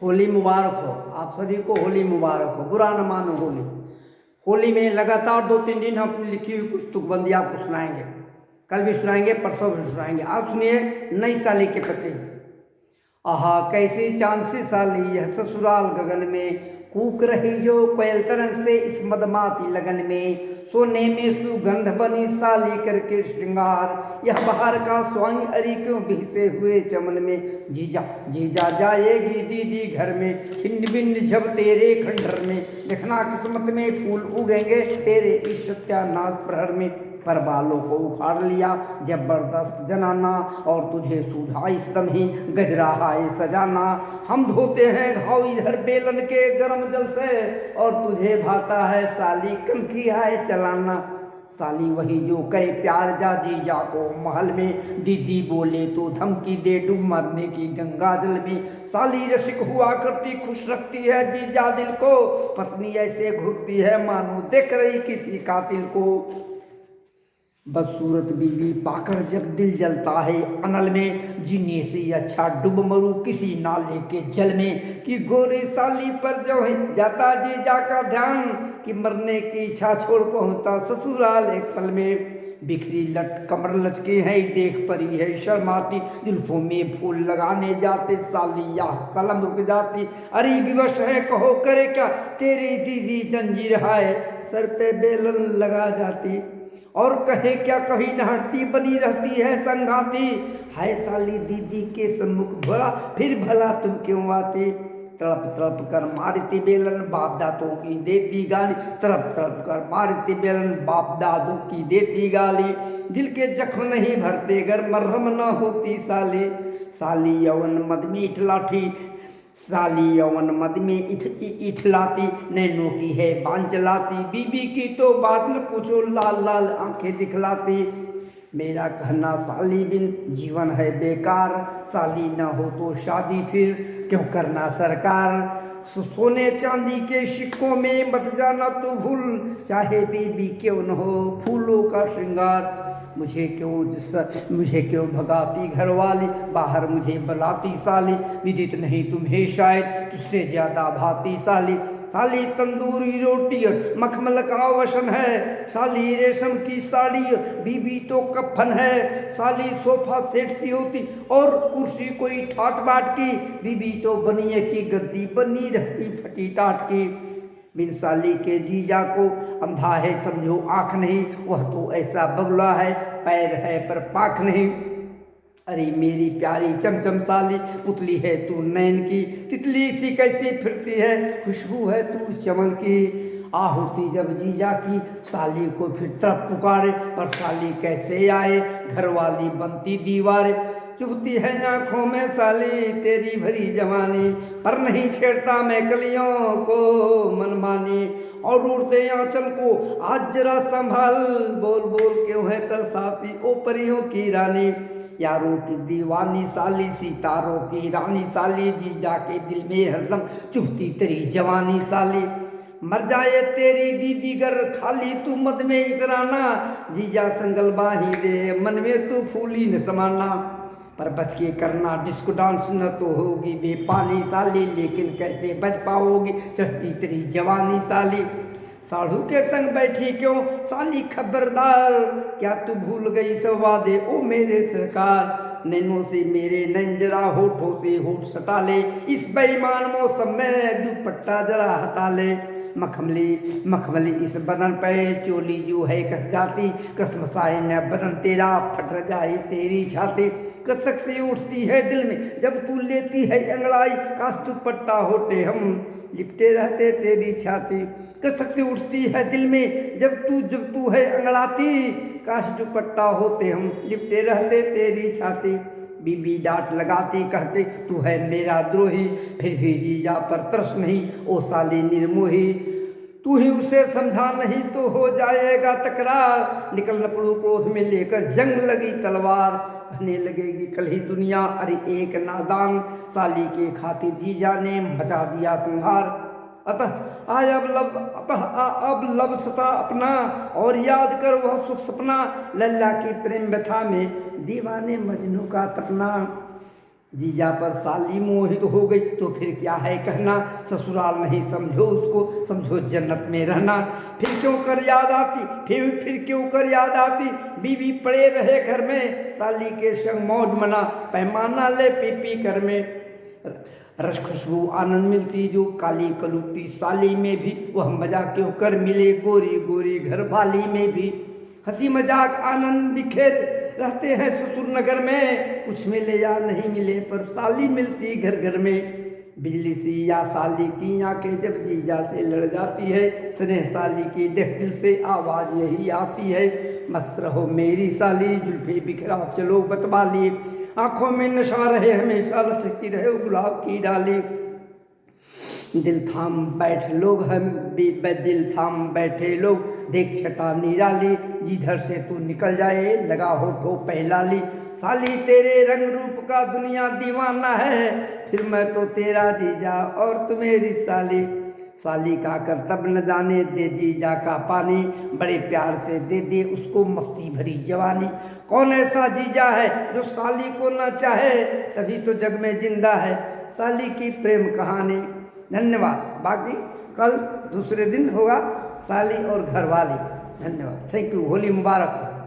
होली मुबारक हो। आप सभी को होली मुबारक हो। बुरा न मानो होली। होली में लगातार 2-3 दिन हम अपनी लिखी हुई कुछ तुकबंदी आपको सुनाएंगे। कल भी सुनाएंगे, परसों भी सुनाएंगे। आप सुनिए नई साली के प्रति। आहा कैसी चांद सी साली यह ससुराल गगन में, कूक रही जो कोयल तरंग से इस मदमाती लगन में, सोने में सुगंध बनी साली करके श्रृंगार, यह बाहर का स्वांग अरी क्यों बिहसे हुए चमन में, जीजा जीजा जाएगी दीदी घर में, छिन्न भिन्न जब तेरे खंडर में, देखना किस्मत में फूल उगेंगे तेरे इस सत्यानाश प्रहर में, पर बालों को उखाड़ लिया जबरदस्त जनाना, और तुझे सूझा इस दम ही गजरा हाय सजाना, हम धोते हैं घाव इधर बेलन के गर्म जल से, और तुझे भाता है साली कनखी हाय चलाना, साली वही जो करे प्यार जा जीजा को महल में, दीदी बोले तो धमकी दे डूब मरने की गंगा जल में, साली रसिक हुआ करती खुश रखती है जीजा दिल को, पत्नी ऐसे घुरती है मानो देख रही किसी कातिल को, बदसूरत बीवी पाकर जब दिल जलता है अनल में, जीने से अच्छा डूब मरूं किसी नाले के जल में, कि गोरी साली पर जो है जाता जीजा का ध्यान, कि मरने की इच्छा छोड़ पहुंचता ससुराल एक पल में, बिखरी लट कमर लचके है देख परी है शर्माती, जुल्फों में फूल लगाने जाते साली या कलम रुक जाती, अरे विवश है कहो करे क्या तेरी दीदी जंजीर है, सर पे बेलन लगा जाती, और कहे क्या कभी नहरती बनी रहती है संगाती, हाय साली दीदी के सम्मुख भला फिर भला तुम क्यों आते, तड़प तड़प कर मारती बेलन बाप दादों की देती गाली, तड़प तड़प कर मारती बेलन बाप दादों की देती गाली, दिल के जख्म नहीं भरते गर मरहम न होती साली, साली यौवन मद में इठलाठी, साली यौवन मद में इठलाती, नैनों की है बांझ चलाती, बीबी की तो बात न पूछो लाल लाल आंखें दिखलाती, मेरा कहना साली बिन जीवन है बेकार, साली न हो तो शादी फिर क्यों करना सरकार, सोने चांदी के सिक्कों में मत जाना तो भूल, चाहे बीबी क्यों न हो फूलों का श्रृंगार, मुझे क्यों भगाती घरवाली, बाहर मुझे बुलाती साली, विदित नहीं तुम्हें शायद तुझसे ज्यादा भाती साली, साली तंदूरी रोटी मखमल का वसन है, साली रेशम की साड़ी बीबी तो कफन है, साली सोफा सेट सी होती और कुर्सी कोई ठाट बाट की, बीबी तो बनिए की गद्दी बनी रहती फटी टाट की, बिन साली के जीजा को अंधा है समझो आँख नहीं, वह तो ऐसा बगुला है पैर है पर पाख नहीं, अरे मेरी प्यारी चमचम साली पुतली है तू नैन की, तितली सी कैसी फिरती है खुशबू है तू चमन की, आहुति जब जीजा की साली को फिर तरफ पुकारे, पर साली कैसे आए घरवाली बनती दीवारें, चुभती है आंखों में साली तेरी भरी जवानी, पर नहीं छेड़ता मैं कलियों को मनमानी, और उड़ते आंचल को आज जरा संभाल, बोल बोल क्यों है तरसाती ओ परियों की रानी, यारों की दीवानी साली सितारों की रानी साली, जीजा के दिल में हरदम चुभती तेरी जवानी साली, मर जाए तेरी दीदी गर खाली तू मद में इतराना, जीजा संगल बाही दे मन में तू फूली न समाना, पर बच के करना डिस्को डांस न तो होगी बेपानी साली, लेकिन कैसे बच पाओगी चढ़ती तेरी जवानी साली, साढ़ू के संग बैठी क्यों साली खबरदार, क्या तू भूल गई सब वादे ओ मेरे सरकार, नैनों से मेरे नैन जरा होठों से होठ सटा ले, इस बेईमान मौसम में दुपट्टा जरा हटा ले, मखमली इस बदन पे चोली जो है कस जाती, कसमसाए न बदन तेरा फट जाए तेरी छाती, कसक से उठती है दिल में जब तू लेती है अंगड़ाई, काश दुपट्टा होते हम लिपटे रहते तेरी छाती, कसक से उठती है दिल में जब तू है अंगड़ाती, काश दुपट्टा होते हम लिपटे रहते तेरी छाती, बीबी डांट लगाती कहते तू है मेरा द्रोही, फिर भी जीजा पर तरस नहीं ओ साली निर्मोही, तू ही उसे समझा नहीं तो हो जाएगा तकरार, निकल पड़ू क्रोध में लेकर जंग लगी तलवार, कहने लगेगी कल ही दुनिया अरे एक नादान, साली के खातिर जीजा ने मचा दिया संहार, अतः अब लब सता अपना और याद कर वह सुख सपना, लल्ला की प्रेम व्यथा में दीवाने मजनू का तपना, जीजा पर साली मोहित हो गई तो फिर क्या है कहना, ससुराल नहीं समझो उसको, समझो जन्नत में रहना। फिर क्यों कर याद आती, फिर क्यों कर याद आती, बीवी पड़े रहे घर में, साली के संग मौज मना, पैमाना ले पी पी कर में। रस खुशबू आनंद मिलती जो काली कलुटी साली में भी, वह मजा क्यों कर मिले गोरी गोरी घर वाली में भी। हंसी मजाक आनंद बिखेर रहते हैं ससुर नगर में, कुछ मिले या नहीं मिले पर साली मिलती घर घर में। बिजली सी या साली की आंखें जब जीजा से लड़ जाती है, स्नेह साली की देख दिल से आवाज यही आती है, मस्त रहो मेरी साली जुल्फे बिखरा चलो बतवाली, आंखों में नशा रहे हमेशा लचकती रहे गुलाब की डाली। दिल थाम बैठ लोग हम दिल थाम बैठे लोग, देख छटा निराली, जिधर से तू निकल जाए लगा होठों पहलाली। साली तेरे रंग रूप का दुनिया दीवाना है, फिर मैं तो तेरा जीजा और तू मेरी साली। साली का करतब न जाने दे जीजा का पानी, बड़े प्यार से दे दे उसको मस्ती भरी जवानी। कौन ऐसा जीजा है जो साली को न चाहे, तभी तो जग में जिंदा है साली की प्रेम कहानी। धन्यवाद। बाकी कल दूसरे दिन होगा साली और घरवाली। धन्यवाद। Thank you. होली मुबारक।